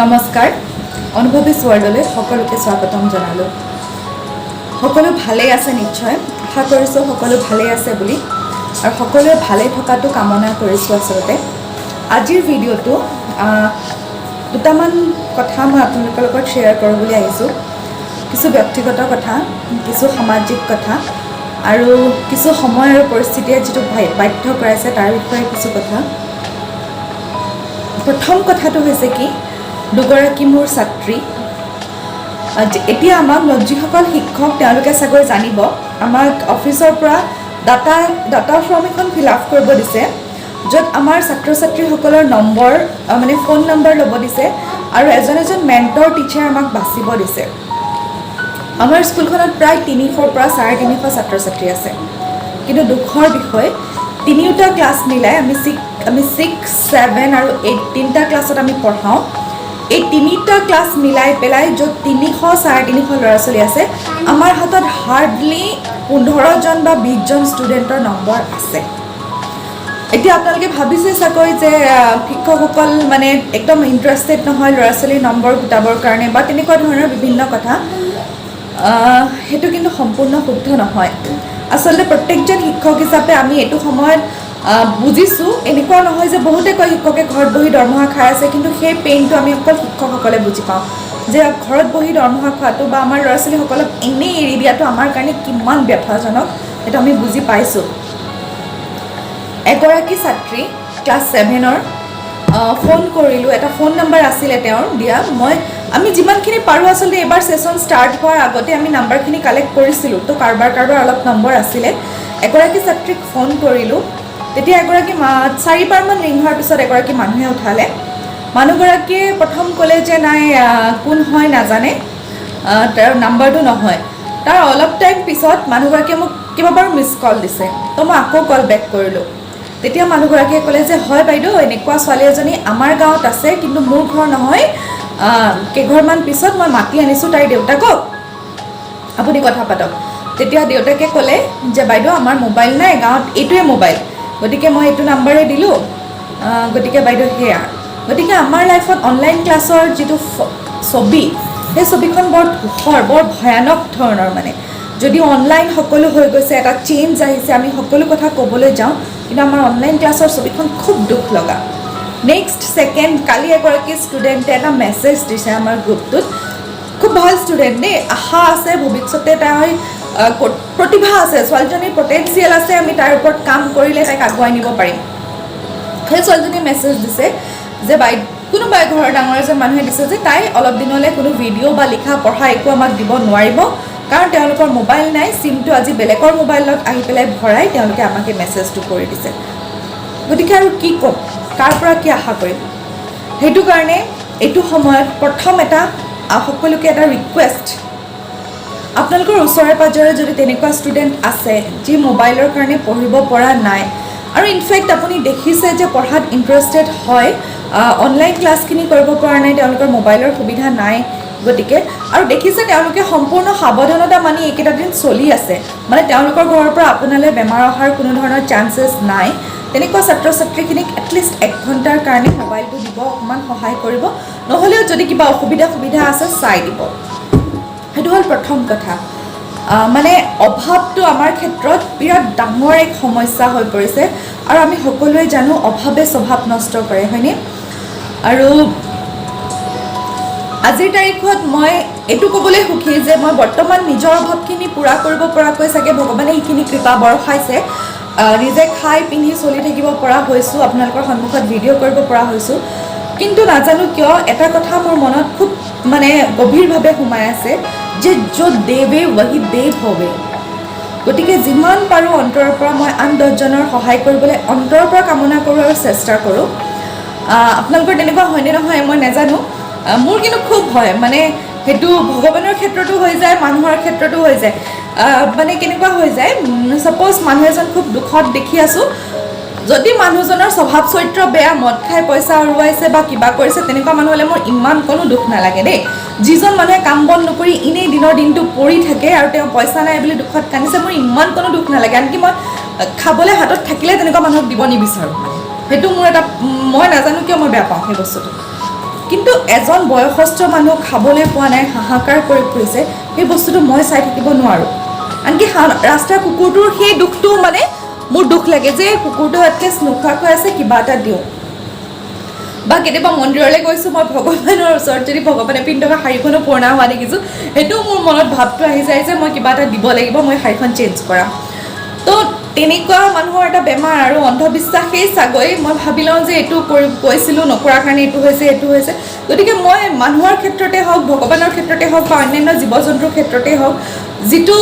নমস্কাৰ অনুভৱী স্বৰ্ডলৈ সকলোকে স্বাগতম জনালোঁ। সকলো ভালেই আছে নিশ্চয়, আশা কৰিছোঁ সকলো ভালেই আছে বুলি আৰু সকলোৱে ভালেই থকাটো কামনা কৰিছোঁ। আচলতে আজিৰ ভিডিঅ'টো দুটামান কথা মই আপোনালোকৰ লগত শ্বেয়াৰ কৰোঁ বুলি আহিছোঁ। কিছু ব্যক্তিগত কথা, কিছু সামাজিক কথা আৰু কিছু সময় আৰু পৰিস্থিতিয়ে যিটো বাধ্য কৰাইছে তাৰ বিষয়ে কিছু কথা। প্ৰথম কথাটো হৈছে কি, দুগৰাকী মোৰ ছাত্ৰী, এতিয়া আমাক যিসকল শিক্ষক তেওঁলোকে চাগৈ জানিব, আমাক অফিচৰ পৰা ডাটা ফৰ্ম এখন ফিল আপ কৰিব দিছে, য'ত আমাৰ ছাত্ৰ ছাত্ৰীসকলৰ নম্বৰ মানে ফোন নম্বৰ ল'ব দিছে আৰু এজন মেণ্টৰ টিচাৰ আমাক বাচিব দিছে। আমাৰ স্কুলখনত প্ৰায় 300 পৰা 350 ছাত্ৰ ছাত্ৰী আছে, কিন্তু দুখৰ বিষয় তিনিওটা ক্লাছ মিলাই আমি 6, 7 আৰু 8 তিনিটা ক্লাছত আমি পঢ়াওঁ। এই তিনিটা ক্লাছ মিলাই পেলাই য'ত 300-350 ল'ৰা ছোৱালী আছে, আমাৰ হাতত হাৰ্ডলি 15জন বা 20জন ষ্টুডেণ্টৰ নম্বৰ আছে। এতিয়া আপোনালোকে ভাবিছে চাগৈ যে শিক্ষকসকল মানে একদম ইণ্টাৰেষ্টেড নহয় ল'ৰা ছোৱালীৰ নম্বৰ গোটাবৰ কাৰণে বা তেনেকুৱা ধৰণৰ বিভিন্ন কথা। সেইটো কিন্তু সম্পূৰ্ণ শুদ্ধ নহয়। আচলতে প্ৰত্যেকজন শিক্ষক হিচাপে আমি এইটো সময়ত বুজিছোঁ, এনেকুৱা নহয় যে বহুতে কয় শিক্ষকে ঘৰত বহি দৰমহা খাই আছে, কিন্তু সেই পেইনটো আমি অকল শিক্ষকসকলে বুজি পাওঁ যে ঘৰত বহি দৰমহা খোৱাটো বা আমাৰ ল'ৰা ছোৱালীসকলক এনেই এৰি দিয়াটো আমাৰ কাৰণে কিমান ব্যথাজনক, সেইটো আমি বুজি পাইছোঁ। এগৰাকী ছাত্ৰী ক্লাছ 7ৰ ফোন কৰিলোঁ, এটা ফোন নম্বৰ আছিলে তেওঁৰ দিয়া। আমি যিমানখিনি পাৰোঁ আচলতে এইবাৰ ছেশ্যন ষ্টাৰ্ট হোৱাৰ আগতে আমি নাম্বাৰখিনি কালেক্ট কৰিছিলোঁ, তো কাৰোবাৰ অলপ নম্বৰ আছিলে। এগৰাকী ছাত্ৰীক ফোন কৰিলোঁ, তেতিয়া 4বাৰমান ৰিং হোৱাৰ পিছত এগৰাকী মানুহে উঠালে। মানুহগৰাকীয়ে প্ৰথম ক'লে যে নাই, কোন হয় নাজানে, তাৰ নাম্বাৰটো নহয়। তাৰ অলপ টাইম পিছত মানুহগৰাকীয়ে মোক কেইবাবাৰো মিছ কল দিছে, তো মই আকৌ কল বেক কৰিলোঁ। তেতিয়া মানুহগৰাকীয়ে ক'লে যে হয় বাইদেউ, এনেকুৱা ছোৱালী এজনী আমাৰ গাঁৱত আছে, কিন্তু মোৰ ঘৰ নহয়, কেইঘৰমান পিছত মই মাতি আনিছোঁ তাইৰ দেউতাকক, আপুনি কথা পাতক। তেতিয়া দেউতাকে ক'লে যে বাইদেউ আমাৰ মোবাইল নাই, গাঁৱত এইটোৱে মোবাইল, গতিকে মই এইটো নাম্বাৰে দিলোঁ, গতিকে বাইদেউ সেয়া। গতিকে আমাৰ লাইফত অনলাইন ক্লাছৰ যিটো ছবি, সেই ছবিখন বৰ ধূসৰ, বৰ ভয়ানক ধৰণৰ। মানে যদি অনলাইন সকলো হৈ গৈছে, এটা চেঞ্জ আহিছে, আমি সকলো কথা ক'বলৈ যাওঁ, কিন্তু আমাৰ অনলাইন ক্লাছৰ ছবিখন খুব দুখ লগা। নেক্সট ছেকেণ্ড, কালি এগৰাকী ষ্টুডেণ্টে এটা মেছেজ দিছে আমাৰ গ্ৰুপটোত, খুব ভাল ষ্টুডেণ্ট দেই, আশা আছে ভৱিষ্যতে তাই প্ৰতিভা আছে, ছোৱালীজনীৰ পটেঞ্চিয়েল আছে, আমি তাৰ ওপৰত কাম কৰিলে তাইক আগুৱাই নিব পাৰিম। সেই ছোৱালীজনীয়ে মেছেজ দিছে যে কোনোবাই ঘৰৰ ডাঙৰ এজন মানুহে দিছে যে তাই অলপ দিনলৈ কোনো ভিডিঅ' বা লিখা পঢ়া একো আমাক দিব নোৱাৰিব, কাৰণ তেওঁলোকৰ মোবাইল নাই, চিমটো আজি বেলেগৰ মোবাইলত আহি পেলাই ভৰাই তেওঁলোকে আমাক এই মেছেজটো কৰি দিছে। গতিকে আৰু কি ক'ম, কাৰ পৰা কি আশা কৰিম। সেইটো কাৰণে এইটো সময়ত প্ৰথম সকলোকে এটা ৰিকুৱেষ্ট, আপোনালোকৰ ওচৰে পাঁজৰে যদি তেনেকুৱা ষ্টুডেণ্ট আছে যি মোবাইলৰ কাৰণে পঢ়িব পৰা নাই, আৰু ইনফেক্ট আপুনি দেখিছে যে পঢ়াত ইণ্টাৰেষ্টেড হয়, অনলাইন ক্লাছখিনি কৰিব পৰা নাই, তেওঁলোকৰ মোবাইলৰ সুবিধা নাই, গতিকে আৰু দেখিছে তেওঁলোকে সম্পূৰ্ণ সাৱধানতা মানি এইকেইটা দিন চলি আছে, মানে তেওঁলোকৰ ঘৰৰ পৰা আপোনালৈ বেমাৰ অহাৰ কোনো ধৰণৰ চান্সেছ নাই, তেনেকুৱা ছাত্ৰ ছাত্ৰীখিনিক এটলিষ্ট 1 ঘণ্টাৰ কাৰণে মোবাইলটো দিব, অকণমান সহায় কৰিব, নহ'লেও যদি কিবা সুবিধা আছে চাই দিব। সেইটো হ'ল প্ৰথম কথা। মানে অভাৱটো আমাৰ ক্ষেত্ৰত বিৰাট ডাঙৰ এক সমস্যা হৈ পৰিছে, আৰু আমি সকলোৱে জানো অভাৱে স্বভাৱ নষ্ট কৰে, হয়নে? আৰু আজিৰ তাৰিখত মই এইটো ক'বলৈ সুখী যে মই বৰ্তমান নিজৰ অভাৱখিনি পূৰা কৰিব পৰাকৈ চাগে ভগৱানে সেইখিনি কৃপা বৰষাইছে, নিজে খাই পিন্ধি চলি থাকিব পৰা হৈছোঁ, আপোনালোকৰ সন্মুখত ভিডিঅ' কৰিব পৰা হৈছোঁ। কিন্তু নাজানো কিয় এটা কথা মোৰ মনত খুব মানে গভীৰভাৱে সোমাই আছে যে য'ত দেৱে ৱহি দেৱ হবে। গতিকে যিমান পাৰোঁ অন্তৰৰ পৰা মই আন 10জনৰ সহায় কৰিবলৈ অন্তৰৰ পৰা কামনা কৰোঁ আৰু চেষ্টা কৰোঁ। আপোনালোকৰ তেনেকুৱা হয়নে নহয় মই নাজানো, মোৰ কিন্তু খুব হয়, মানে সেইটো ভগৱানৰ ক্ষেত্ৰতো হৈ যায়, মানুহৰ ক্ষেত্ৰতো হৈ যায়। মানে কেনেকুৱা হৈ যায়, ছাপ'জ মানুহ এজন খুব দুখত দেখি আছোঁ, যদি মানুহজনৰ স্বভাৱ চৰিত্ৰ বেয়া, মদ খাই পইচা উৰুৱাইছে বা কিবা কৰিছে, তেনেকুৱা মানুহ হ'লে মোৰ ইমান কোনো দুখ নালাগে দেই। যিজন মানুহে কাম বন নকৰি এনেই দিনটো পৰি থাকে আৰু তেওঁ পইচা নাই বুলি দুখত কান্দিছে, মোৰ ইমান কোনো দুখ নালাগে। আনকি মই খাবলৈ হাতত থাকিলে তেনেকুৱা মানুহক দিব নিবিচাৰোঁ। মানে সেইটো মোৰ এটা, মই নাজানো কিয় মই বেয়া পাওঁ সেই বস্তুটো। কিন্তু এজন বয়সস্থ মানুহ খাবলৈ পোৱা নাই, হাহাকাৰ কৰি ফুৰিছে, সেই বস্তুটো মই চাই থাকিব নোৱাৰোঁ। আনকি ৰাস্তাৰ কুকুৰটোৰ সেই দুখটো মানে মোৰ দুখ লাগে যে কুকুৰটো এটলিষ্ট নোখোৱাকৈ আছে, কিবা এটা দিওঁ। বা কেতিয়াবা মন্দিৰলৈ গৈছোঁ, মই ভগৱানৰ ওচৰত যদি ভগৱানে পিন্ধি থকা শাড়ীখনো পুৰণা হোৱা দেখিছোঁ, সেইটোও মোৰ মনত ভাৱটো আহি যায় যে মই কিবা এটা দিব লাগিব, মই শাড়ীখন চেঞ্জ কৰা। তো তেনেকুৱা মানুহৰ এটা বেমাৰ আৰু অন্ধবিশ্বাসেই চাগৈ মই ভাবি লওঁ যে এইটো কৈছিলোঁ নকৰাৰ কাৰণে এইটো হৈছে। গতিকে মই মানুহৰ ক্ষেত্ৰতে হওক, ভগৱানৰ ক্ষেত্ৰতে হওক বা অন্যান্য জীৱ জন্তুৰ ক্ষেত্ৰতে হওক, যিটো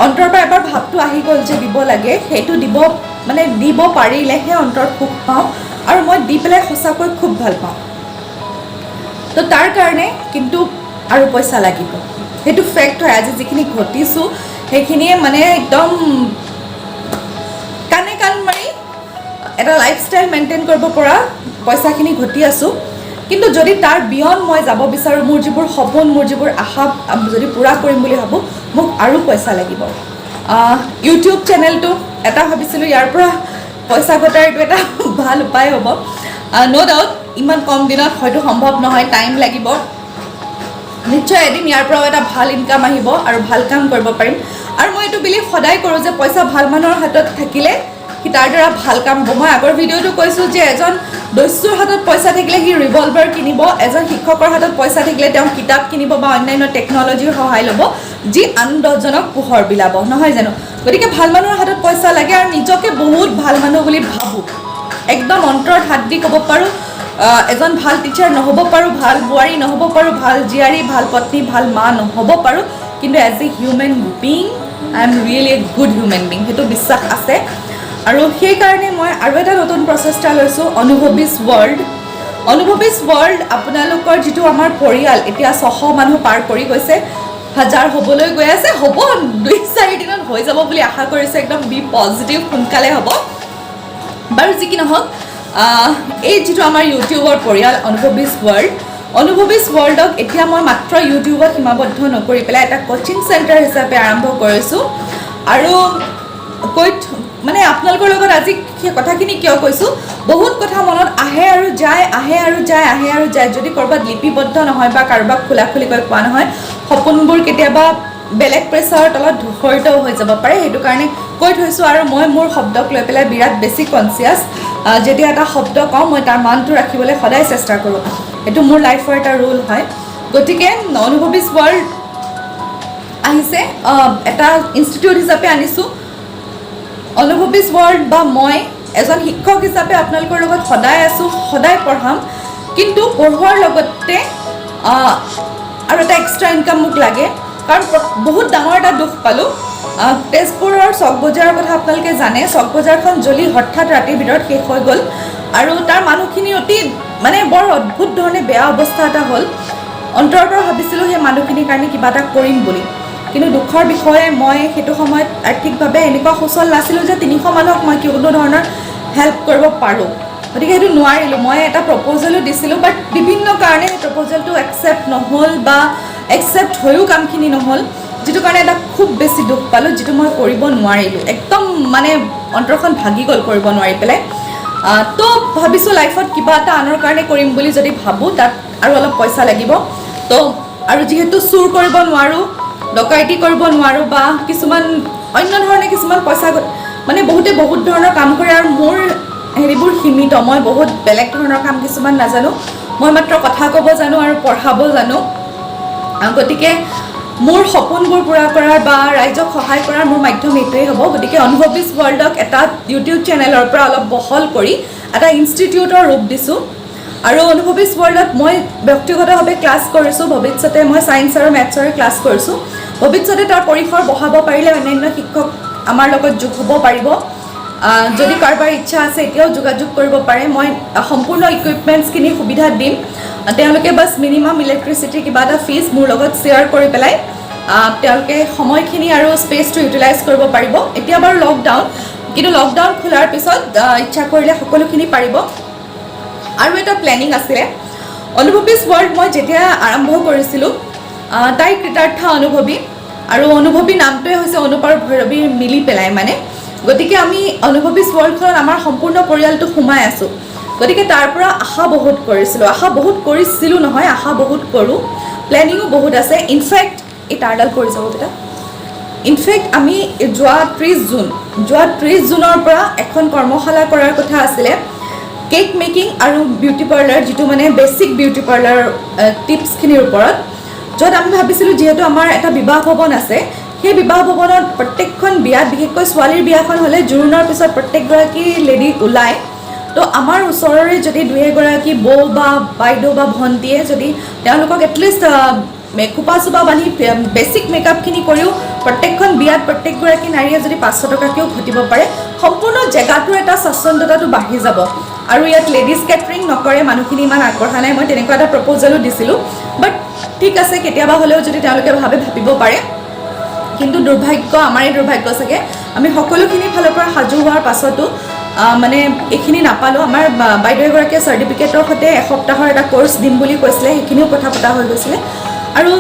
অন্তৰৰ পৰা এবাৰ ভাৱটো আহি গ'ল যে দিব লাগে, সেইটো দিব পাৰিলেহে অন্তৰত সুখ পাওঁ, আৰু মই দি পেলাই সঁচাকৈ খুব ভাল পাওঁ। তো তাৰ কাৰণে কিন্তু আৰু পইচা লাগিব, সেইটো ফেক্ট হয়। আজি যিখিনি ঘটিছোঁ সেইখিনিয়ে মানে একদম কাণ মাৰি এটা লাইফষ্টাইল মেইনটেইন কৰিব পৰা পইচাখিনি ঘটি আছোঁ। কিন্তু যদি তাৰ বিয়ণ্ড মই যাব বিচাৰোঁ, মোৰ যিবোৰ সপোন, মোৰ যিবোৰ আশা যদি পূৰা কৰিম বুলি ভাবোঁ, মোক আৰু পইচা লাগিব। ইউটিউব চেনেলটো এটা ভাবিছিলোঁ ইয়াৰ পৰা পইচা ঘটাৰ এইটো এটা ভাল উপায় হ'ব। ন' ডাউট ইমান কম দিনত হয়তো সম্ভৱ নহয়, টাইম লাগিব। নিশ্চয় এদিন ইয়াৰ পৰাও এটা ভাল ইনকাম আহিব আৰু ভাল কাম কৰিব পাৰিম। আৰু মই এইটো বিলিভ সদায় কৰোঁ যে পইচা ভাল মানুহৰ হাতত থাকিলে সি তাৰ দ্বাৰা ভাল কাম হ'ব। মই আগৰ ভিডিঅ'টো কৈছোঁ যে এজন দস্যুৰ হাতত পইচা থাকিলে সি ৰিভলভাৰ কিনিব, এজন শিক্ষকৰ হাতত পইচা থাকিলে তেওঁ কিতাপ কিনিব বা অন্যান্য টেকন'লজিৰ সহায় ল'ব, যি আন দহজনক পোহৰ বিলাব, নহয় জানো? গতিকে ভাল মানুহৰ হাতত পইচা লাগে, আৰু নিজকে বহুত ভাল মানুহ বুলি ভাবোঁ। একদম অন্তৰত হাত দি ক'ব পাৰোঁ, এজন ভাল টিচাৰ নহ'ব পাৰোঁ, ভাল বোৱাৰী নহ'ব পাৰোঁ, ভাল জীয়াৰী, ভাল পত্নী, ভাল মা নহ'ব পাৰোঁ, কিন্তু as a human being I am really a good human being, সেইটো বিশ্বাস আছে। আৰু সেইকাৰণে মই আৰু এটা নতুন প্ৰচেষ্টা লৈছোঁ, অনুভৱিজ ৱৰ্ল্ড। অনুভৱিজ ৱৰ্ল্ড আপোনালোকৰ যিটো আমাৰ পৰিয়াল এতিয়া 600 মানুহ পাৰ কৰি গৈছে, 1000 হ'বলৈ গৈ আছে, হ'ব 2-4 দিনত হৈ যাব বুলি আশা কৰিছোঁ। একদম বি পজিটিভ, সোনকালে হ'ব বাৰু। যি কি নহওক, এই যিটো আমাৰ ইউটিউবৰ পৰিয়াল অনুভৱিজ ৱৰ্ল্ডক এতিয়া মই মাত্ৰ ইউটিউবত সীমাবদ্ধ নকৰি পেলাই এটা কোচিং চেণ্টাৰ হিচাপে আৰম্ভ কৰিছোঁ। আৰু মানে আপোনালোকৰ লগত আজি সেই কথাখিনি কিয় কৈছোঁ, বহুত কথা মনত আহে আৰু যায়। যদি ক'ৰবাত লিপিবদ্ধ নহয় বা কাৰোবাক খোলাখুলিকৈ কোৱা নহয়, সপোনবোৰ কেতিয়াবা বেলেগ প্ৰেছাৰৰ তলত ধূসৰিতও হৈ যাব পাৰে। সেইটো কাৰণে কৈ থৈছোঁ। আৰু মই মোৰ শব্দক লৈ পেলাই বিৰাট বেছি কনচিয়াছ। যেতিয়া এটা শব্দ কওঁ, মই তাৰ মানটো ৰাখিবলৈ সদায় চেষ্টা কৰোঁ। এইটো মোৰ লাইফৰ এটা ৰুল হয়। গতিকে অনুভৱিজ ৱৰ্ল্ড আহিছে, এটা ইনষ্টিটিউট হিচাপে আনিছোঁ। অনুভৱিজ ৱৰ্ল্ড বা মই এজন শিক্ষক হিচাপে আপোনালোকৰ লগত সদায় আছোঁ, সদায় পঢ়াম। কিন্তু পঢ়োৱাৰ লগতে আৰু এটা এক্সট্ৰা ইনকাম মোক লাগে, কাৰণ বহুত ডাঙৰ এটা দুখ পালোঁ। তেজপুৰৰ চক বজাৰৰ কথা আপোনালোকে জানে, চক বজাৰখন জ্বলি হঠাৎ ৰাতিৰ ভিতৰত শেষ হৈ গ'ল, আৰু তাৰ মানুহখিনি অতি মানে বৰ অদ্ভুত ধৰণে বেয়া অৱস্থা এটা হ'ল। অন্তৰৰ পৰা ভাবিছিলোঁ সেই মানুহখিনিৰ কাৰণে কিবা এটা কৰিম বুলি, কিন্তু দুখৰ বিষয়ে মই সেইটো সময়ত আৰ্থিকভাৱে এনেকুৱা সুচল নাছিলোঁ যে 300 মানুহক মই কোনো ধৰণৰ হেল্প কৰিব পাৰোঁ। গতিকে সেইটো নোৱাৰিলোঁ। মই এটা প্ৰপ'জেলো দিছিলোঁ, বাট বিভিন্ন কাৰণে সেই প্ৰপ'জেলটো একচেপ্ট নহ'ল বা একচেপ্ট হৈও কামখিনি নহ'ল, যিটো কাৰণে এটা খুব বেছি দুখ পালোঁ, যিটো মই কৰিব নোৱাৰিলোঁ। একদম মানে অন্তৰখন ভাগি গ'ল কৰিব নোৱাৰি পেলাই। তো ভাবিছোঁ লাইফত কিবা এটা আনৰ কাৰণে কৰিম বুলি যদি ভাবোঁ, তাত আৰু অলপ পইচা লাগিব। তো আৰু যিহেতু চুৰ কৰিব নোৱাৰোঁ, ডকাইতি কৰিব নোৱাৰোঁ বা কিছুমান অন্য ধৰণে কিছুমান পইচা মানে বহুতে বহুত ধৰণৰ কাম কৰে, আৰু মোৰ হেৰিবোৰ সীমিত। মই বহুত বেলেগ ধৰণৰ কাম কিছুমান নাজানো, মই মাত্ৰ কথা ক'ব জানো আৰু পঢ়াব জানো। গতিকে মোৰ সপোনবোৰ পূৰা কৰাৰ বা ৰাইজক সহায় কৰাৰ মোৰ মাধ্যম এইটোৱেই হ'ব। গতিকে অনুভৱিজ ৱৰ্ল্ডক এটা ইউটিউব চেনেলৰ পৰা অলপ বহল কৰি এটা ইনষ্টিটিউটৰ ৰূপ দিছোঁ। আৰু অনুভৱিজ ৱৰ্ল্ডত মই ব্যক্তিগতভাৱে ক্লাছ কৰিছোঁ। ভৱিষ্যতে মই ছায়েন্স আৰু মেথছৰে ক্লাছ কৰিছোঁ। ভৱিষ্যতে তাৰ পৰিসৰ বঢ়াব পাৰিলে অন্যান্য শিক্ষক আমাৰ লগত যোগ হ'ব পাৰিব। যদি কাৰোবাৰ ইচ্ছা আছে এতিয়াও যোগাযোগ কৰিব পাৰে। মই সম্পূৰ্ণ ইকুইপমেণ্টছখিনি সুবিধা দিম। তেওঁলোকে বাছ মিনিমাম ইলেক্ট্ৰিচিটিৰ কিবা এটা ফিজ মোৰ লগত শ্বেয়াৰ কৰি পেলাই তেওঁলোকে সময়খিনি আৰু স্পেচটো ইউটিলাইজ কৰিব পাৰিব। এতিয়া বাৰু লকডাউন, কিন্তু লকডাউন খোলাৰ পিছত ইচ্ছা কৰিলে সকলোখিনি পাৰিব। আৰু এটা প্লেনিং আছিলে, অনুভৱিজ ৱৰ্ল্ড মই যেতিয়া আৰম্ভ কৰিছিলোঁ, তাইৰ কৃতাৰ্থ অনুভৱী, আৰু অনুভৱী নামটোৱে হৈছে অনুপ আৰু ভৈৰৱীৰ মিলি পেলাই মানে। গতিকে আমি অনুভৱিজ ৱৰ্ল্ডখনত আমাৰ সম্পূৰ্ণ পৰিয়ালটো সোমাই আছোঁ। গতিকে তাৰ পৰা আশা বহুত কৰিছিলোঁ নহয়, আশা বহুত কৰোঁ, প্লেনিঙো বহুত আছে। ইনফেক্ট এই তাঁৰডাল পৰি যাব বেটা। ইনফেক্ট আমি যোৱা 30 জুনৰ পৰা এখন কৰ্মশালা কৰাৰ কথা আছিলে, কেক মেকিং আৰু বিউটি পাৰ্লাৰ, যিটো মানে বেছিক বিউটি পাৰ্লাৰ টিপছখিনিৰ ওপৰত, য'ত আমি ভাবিছিলোঁ যিহেতু আমাৰ এটা বিবাহ ভৱন আছে, সেই বিবাহ ভৱনত প্ৰত্যেকখন বিয়াত, বিশেষকৈ ছোৱালীৰ বিয়াখন হ'লে জোৰোণৰ পিছত প্ৰত্যেকগৰাকী লেডি ওলায়। তো আমাৰ ওচৰৰে যদি দুই এগৰাকী বৌ বা বাইদেউ বা ভণ্টিয়ে যদি তেওঁলোকক এটলিষ্ট খোপা চোপা বান্ধি বেছিক মেকআপখিনি কৰিও প্ৰত্যেকখন বিয়াত প্ৰত্যেকগৰাকী নাৰীয়ে যদি 500 টকাকৈও ঘটিব পাৰে, সম্পূৰ্ণ জেগাটোৰ এটা স্বাচ্ছন্দ্যতাটো বাঢ়ি যাব। আৰু ইয়াত লেডিজ কেটাৰিং নকৰে, মানুহখিনি ইমান আগবঢ়া নাই, মই তেনেকুৱা এটা প্ৰপ'জেলো দিছিলোঁ। বাট ঠিক আছে, কেতিয়াবা হ'লেও যদি তেওঁলোকে ভাবিব পাৰে। কিন্তু দুৰ্ভাগ্য, আমাৰেই দুৰ্ভাগ্য চাগে, আমি সকলোখিনি ফালৰ পৰা সাজু হোৱাৰ পাছতো মানে এইখিনি নাপালোঁ। আমাৰ বাইদেউ এগৰাকীয়ে চাৰ্টিফিকেটৰ সৈতে এসপ্তাহৰ এটা কোৰ্চ দিম বুলি কৈছিলে, সেইখিনিও কথা পতা হৈ গৈছিলে। আৰু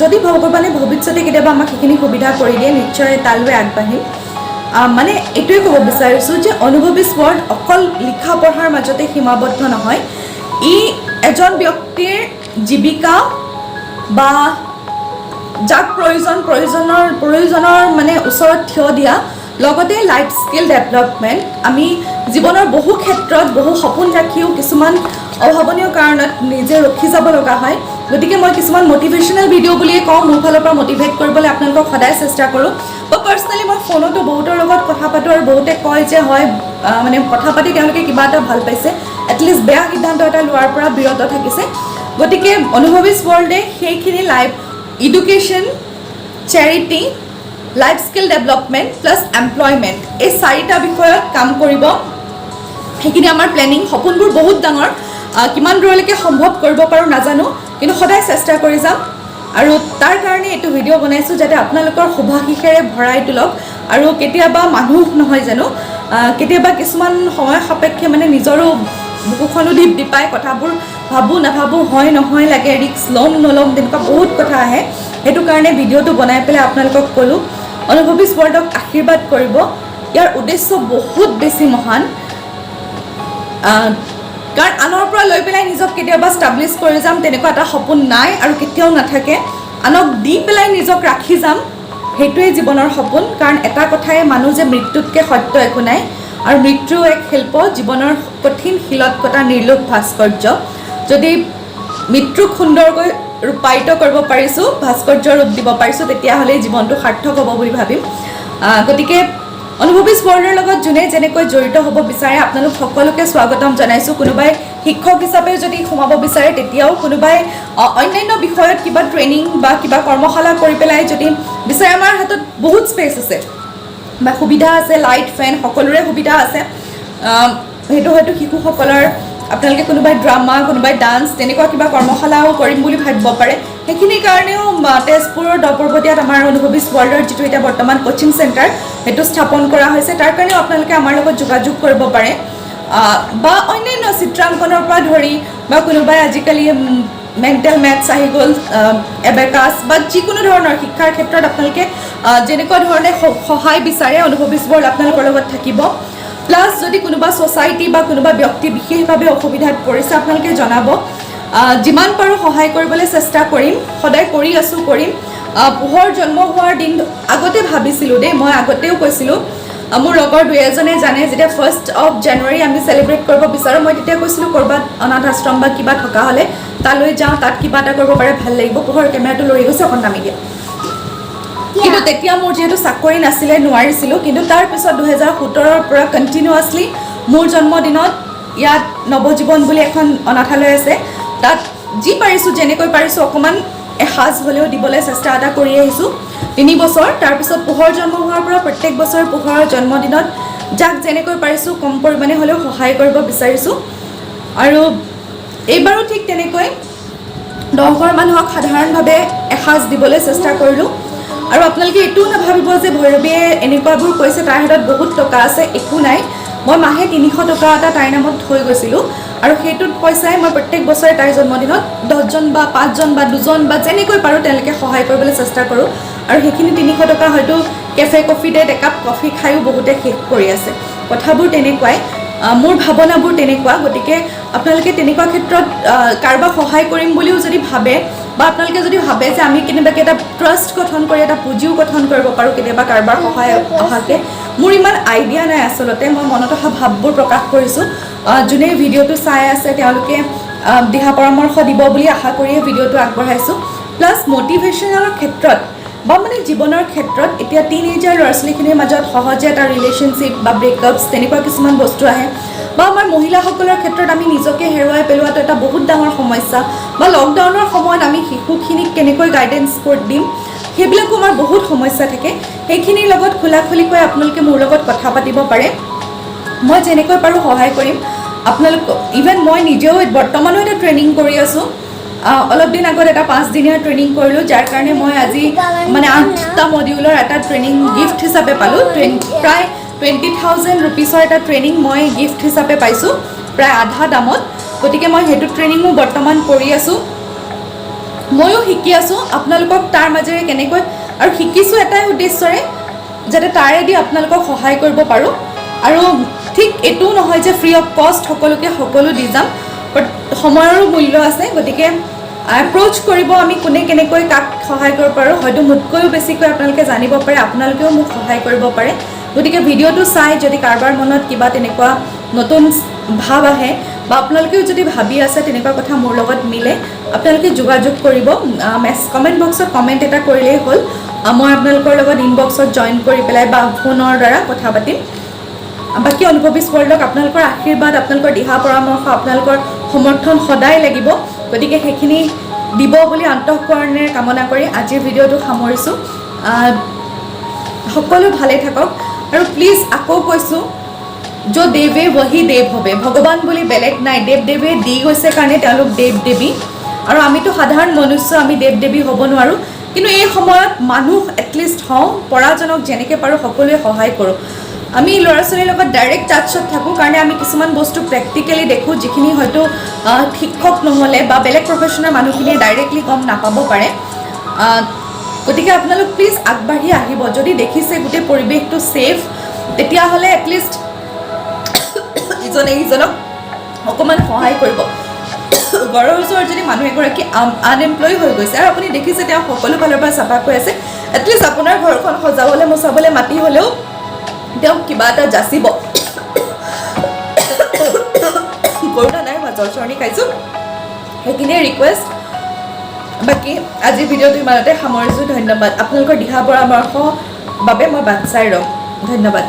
যদি ভগৱানে ভৱিষ্যতে কেতিয়াবা আমাক সেইখিনি সুবিধা কৰি দিয়ে, নিশ্চয় তালৈ আগবাঢ়িম। মানে এইটোৱে ক'ব বিচাৰিছোঁ যে অনুভৱী স্বৰ্ড অকল লিখা পঢ়াৰ মাজতে সীমাবদ্ধ নহয়, ই এজন ব্যক্তিৰ জীৱিকা বা যাক প্ৰয়োজনৰ মানে ওচৰত থিয় দিয়া, লগতে লাইফ স্কিল ডেভেলপমেণ্ট। আমি জীৱনৰ বহু ক্ষেত্ৰত বহু সপোন ৰাখিও কিছুমান অভাৱনীয় কাৰণত নিজে ৰখি যাব লগা হয়। গতিকে মই কিছুমান মটিভেশ্যনেল ভিডিঅ' বুলিয়ে কওঁ, মোৰ ফালৰ পৰা মটিভেট কৰিবলৈ আপোনালোকক সদায় চেষ্টা কৰোঁ। বা পাৰ্চনেলি মই ফোনতো বহুতৰ লগত কথা পাতোঁ, আৰু বহুতে কয় যে হয় মানে কথা পাতি তেওঁলোকে কিবা এটা ভাল পাইছে, এটলিষ্ট বেয়া সিদ্ধান্ত এটা লোৱাৰ পৰা বিৰত থাকিছে। গতিকে অনুভৱী ৱৰ্ল্ডে সেইখিনি life education, charity, life skill development plus employment, এই 4টা বিষয়ত কাম কৰিব। সেইখিনি আমাৰ প্লেনিং, সপোনবোৰ বহুত ডাঙৰ, কিমান দূৰলৈকে সম্ভৱ কৰিব পাৰোঁ নাজানো, কিন্তু সদায় চেষ্টা কৰি যাম। আৰু তাৰ কাৰণে এইটো ভিডিঅ' বনাইছোঁ যাতে আপোনালোকৰ শুভাশীষেৰে ভৰাই তোলক। আৰু কেতিয়াবা মানুহ নহয় জানো, কেতিয়াবা কিছুমান সময় সাপেক্ষে মানে নিজৰো বুকুখনো ঢিপ পায়, কথাবোৰ ভাবোঁ নাভাবোঁ, হয় নহয় লাগে, ৰিক্স ল'ম নল'ম, তেনেকুৱা বহুত কথা আহে। সেইটো কাৰণে ভিডিঅ'টো বনাই পেলাই আপোনালোকক ক'লোঁ, অনুভৱী ৱৰ্ল্ডক আশীৰ্বাদ কৰিব। ইয়াৰ উদ্দেশ্য বহুত বেছি মহান, কাৰণ আনৰ পৰা লৈ পেলাই নিজক কেতিয়াবা ষ্টাব্লিছ কৰি যাম তেনেকুৱা এটা সপোন নাই আৰু কেতিয়াও নাথাকে। আনক দি পেলাই নিজক ৰাখি যাম, সেইটোৱেই জীৱনৰ সপোন। কাৰণ এটা কথাই মানুহ যে মৃত্যুতকৈ সত্য একো নাই, আৰু মৃত্যু এক শিল্প, জীৱনৰ কঠিন শিলত কটা নিৰ্লোভ ভাস্কৰ্য। যদি মৃত্যুক সুন্দৰকৈ ৰূপায়িত কৰিব পাৰিছোঁ, ভাস্কৰ্য ৰূপ দিব পাৰিছোঁ, তেতিয়াহ'লে জীৱনটো সাৰ্থক হ'ব বুলি ভাবিম। গতিকে অনুভৱী ৱৰ্ল্ডৰ লগত যোনে যেনেকৈ জড়িত হ'ব বিচাৰে আপোনালোক সকলোকে স্বাগতম জনাইছোঁ। কোনোবাই শিক্ষক হিচাপে যদি সোমাব বিচাৰে তেতিয়াও, কোনোবাই অন্যান্য বিষয়ত কিবা ট্ৰেইনিং বা কিবা কৰ্মশালা কৰি পেলাই যদি বিচাৰে, আমাৰ হাতত বহুত স্পেচ আছে বা সুবিধা আছে, লাইট ফেন সকলোৰে সুবিধা আছে। সেইটো হয়তো শিশুসকলৰ, আপোনালোকে কোনোবাই ড্ৰামা, কোনোবাই ডান্স, তেনেকুৱা কিবা কৰ্মশালাও কৰিম বুলি ভাবিব পাৰে। সেইখিনিৰ কাৰণেও তেজপুৰৰ দপৰবতীয়াত আমাৰ অনুভৱী ৱৰ্ল্ডৰ যিটো এতিয়া বৰ্তমান কোচিং চেণ্টাৰ, সেইটো স্থাপন কৰা হৈছে। তাৰ কাৰণেও আপোনালোকে আমাৰ লগত যোগাযোগ কৰিব পাৰে। বা অন্যান্য চিত্ৰাংকনৰ পৰা ধৰি বা কোনোবাই আজিকালি মেণ্টেল মেথছ আহি গ'ল, এবেকাছ বা যিকোনো ধৰণৰ শিক্ষাৰ ক্ষেত্ৰত আপোনালোকে যেনেকুৱা ধৰণে সহায় বিচাৰে, অনুভৱী ৱৰ্ল্ড আপোনালোকৰ লগত থাকিব। প্লাছ যদি কোনোবা ছ'চাইটি বা কোনোবা ব্যক্তি বিশেষভাৱে অসুবিধাত পৰিছে, আপোনালোকে জনাব, যিমান পাৰোঁ সহায় কৰিবলৈ চেষ্টা কৰিম, সদায় কৰি আছোঁ, কৰিম। পোহৰ জন্ম হোৱাৰ দিন আগতে ভাবিছিলোঁ দেই, মই আগতেও কৈছিলোঁ, মোৰ লগৰ 2-এজনে জানে, যেতিয়া 1st of January আমি চেলিব্ৰেট কৰিব বিচাৰোঁ, মই তেতিয়া কৈছিলোঁ ক'ৰবাত অনাথ আশ্ৰম বা কিবা থকা হ'লে তালৈ যাওঁ, তাত কিবা এটা কৰিব পাৰে, ভাল লাগিব। পোহৰ কেমেৰাটো লৈ গৈছে, অকণ নামি দিয়া। কিন্তু তেতিয়া মোৰ যিহেতু চাকৰি নাছিলে, নোৱাৰিছিলোঁ। কিন্তু তাৰপিছত 2017ৰ পৰা কণ্টিনিউৱাছলি মোৰ জন্মদিনত ইয়াত নৱজীৱন বুলি এখন অনাথালয় আছে, তাত যি পাৰিছোঁ, যেনেকৈ পাৰিছোঁ অকণমান এসাঁজ হ'লেও দিবলৈ চেষ্টা এটা কৰি আহিছোঁ 3 বছৰ। তাৰপিছত পোহৰ জন্ম হোৱাৰ পৰা প্ৰত্যেক বছৰ পোহৰৰ জন্মদিনত যাক যেনেকৈ পাৰিছোঁ কম পৰিমাণে হ'লেও সহায় কৰিব বিচাৰিছোঁ। আৰু এইবাৰো ঠিক তেনেকৈ 10 ঘৰ মানুহক সাধাৰণভাৱে এসাঁজ দিবলৈ চেষ্টা কৰিলোঁ। আৰু আপোনালোকে এইটোও নাভাবিব যে ভৈৰৱীয়ে এনেকুৱাবোৰ কৈছে তাইৰ হাতত বহুত টকা আছে, একো নাই। মই মাহে 300 টকা এটা তাইৰ নামত থৈ গৈছিলোঁ, আৰু সেইটোত পইচাই মই প্ৰত্যেক বছৰে তাইৰ জন্মদিনত 10জন বা 5জন বা 2জন বা যেনেকৈ পাৰোঁ তেওঁলোকে সহায় কৰিবলৈ চেষ্টা কৰোঁ। আৰু সেইখিনি 300 টকা হয়তো কেফে কফিতে একাপ কফি খায়ো বহুতে শেষ কৰি আছে। কথাবোৰ তেনেকুৱাই। মোৰ ভাৱনাবোৰ তেনেকুৱা গতিকে আপোনালোকে তেনেকুৱা ক্ষেত্ৰত কাৰোবাক সহায় কৰিম বুলিও যদি ভাবে বা আপোনালোকে যদি ভাবে যে আমি কেনেবাকৈ এটা ট্ৰাষ্ট গঠন কৰি এটা পুঁজিও গঠন কৰিব পাৰোঁ কেতিয়াবা কাৰোবাৰ সহায় অহাকৈ মোৰ ইমান আইডিয়া নাই আচলতে মই মনত অহা ভাৱবোৰ প্ৰকাশ কৰিছোঁ যোনে ভিডিঅ'টো চাই আছে তেওঁলোকে দিহা পৰামৰ্শ দিব বুলি আশা কৰিয়ে ভিডিঅ'টো আগবঢ়াইছোঁ প্লাছ মটিভেশ্যনেলৰ ক্ষেত্ৰত বা মানে জীৱনৰ ক্ষেত্ৰত এতিয়া টিনেজাৰ ল'ৰা ছোৱালীখিনিৰ মাজত সহজে এটা ৰিলেশ্যনশ্বিপ বা ব্ৰেকআপছ তেনেকুৱা কিছুমান বস্তু আহে বা আমাৰ মহিলাসকলৰ ক্ষেত্ৰত আমি নিজকে হেৰুৱাই পেলোৱাটো এটা বহুত ডাঙৰ সমস্যা বা লকডাউনৰ সময়ত আমি শিশুখিনিক কেনেকৈ গাইডেঞ্চ দিম সেইবিলাকো আমাৰ বহুত সমস্যা থাকে সেইখিনিৰ লগত খোলাখুলিকৈ আপোনালোকে মোৰ লগত কথা পাতিব পাৰে মই যেনেকৈ পাৰোঁ সহায় কৰিম আপোনালোক ইভেন মই নিজেও বৰ্তমানো এটা ট্ৰেইনিং কৰি আছোঁ অলপ দিন আগত এটা 5 দিনীয়া ট্ৰেইনিং কৰিলোঁ যাৰ কাৰণে মই আজি মানে 8টা মডিউলৰ এটা ট্ৰেইনিং গিফ্ট হিচাপে পালোঁ প্ৰায় 20,000 ৰুপিছৰ এটা ট্ৰেইনিং মই গিফ্ট হিচাপে পাইছোঁ প্ৰায় আধা দামত গতিকে মই সেইটো ট্ৰেইনিঙো বৰ্তমান কৰি আছোঁ ময়ো শিকি আছোঁ আপোনালোকক তাৰ মাজেৰে কেনেকৈ আৰু শিকিছোঁ এটাই উদ্দেশ্যৰে যাতে তাৰেদি আপোনালোকক সহায় কৰিব পাৰোঁ আৰু ঠিক এইটোও নহয় যে ফ্ৰী অফ কষ্ট সকলোকে সকলো দি যাম বাট সময়ৰো মূল্য আছে গতিকে এপ্ৰ'চ কৰিব আমি কোনে কেনেকৈ কাক সহায় কৰিব পাৰোঁ হয়তো মোতকৈও বেছিকৈ আপোনালোকে জানিব পাৰে আপোনালোকেও মোক সহায় কৰিব পাৰে গতিকে ভিডিঅ'টো চাই যদি কাৰোবাৰ মনত কিবা তেনেকুৱা নতুন ভাৱ আহে বা আপোনালোকেও যদি ভাবি আছে তেনেকুৱা কথা মোৰ লগত মিলে আপোনালোকে যোগাযোগ কৰিব কমেণ্ট বক্সত কমেণ্ট এটা কৰিলেই হ'ল মই আপোনালোকৰ লগত ইনবক্সত জইন কৰি পেলাই বা ফোনৰ দ্বাৰা কথা পাতিম বাকী অনুভৱী ৱৰ্ল্ডক আপোনালোকৰ আশীৰ্বাদ আপোনালোকৰ দিহা পৰামৰ্শ আপোনালোকৰ সমৰ্থন সদায় লাগিব গতিকে সেইখিনি দিব বুলি অন্তঃকৰণেৰে কামনা কৰি আজিৰ ভিডিঅ'টো সামৰিছোঁ সকলো ভালে থাকক আৰু প্লিজ আকৌ কৈছোঁ যো দেৱে वही দেৱ হবে ভগৱান বুলি বেলেগ নাই দেৱ দেৱে দি গৈছে কাৰণে তেওঁলোক দেৱ দেৱী আৰু আমিতো সাধাৰণ মনুষ্য আমি দেৱ দেৱী হ'ব নোৱাৰোঁ কিন্তু এই সময়ত মানুহ এটলিষ্ট হওঁ পৰাজনক যেনেকৈ পাৰোঁ সকলোৱে সহায় কৰোঁ আমি ল'ৰা ছোৱালীৰ লগত ডাইৰেক্ট টাচত থাকোঁ কাৰণে আমি কিছুমান বস্তু প্ৰেক্টিকেলি দেখোঁ যিখিনি হয়তো শিক্ষক নহ'লে বা বেলেগ প্ৰফেশ্যনেল মানুহখিনিয়ে ডাইৰেক্টলি গম নাপাব পাৰে গতিকে আপোনালোক প্লিজ আগবাঢ়ি আহিব যদি দেখিছে গোটেই পৰিৱেশটো ছেফ তেতিয়াহ'লে এটলিষ্ট ইজনে সিজনক অকণমান সহায় কৰিব ঘৰৰ ওচৰত যদি মানুহ এগৰাকী আনএমপ্লয় হৈ গৈছে আৰু আপুনি দেখিছে তেওঁ সকলো ফালৰ পৰা চাফা কৰি আছে এটলিষ্ট আপোনাৰ ঘৰখন সজাবলৈ মোচাবলৈ মাতি হ'লেও তেওঁক কিবা এটা যাচিব কৰোণা নাই মই জ্বৰ চৰ্ণি খাইছোঁ সেইখিনিয়ে ৰিকুৱেষ্ট বাকী আজিৰ ভিডিঅ'টো ইমানতে সামৰিছোঁ ধন্যবাদ আপোনালোকৰ দিহা পৰামৰ্শৰ বাবে মই বাট চাই ৰ'ম ধন্যবাদ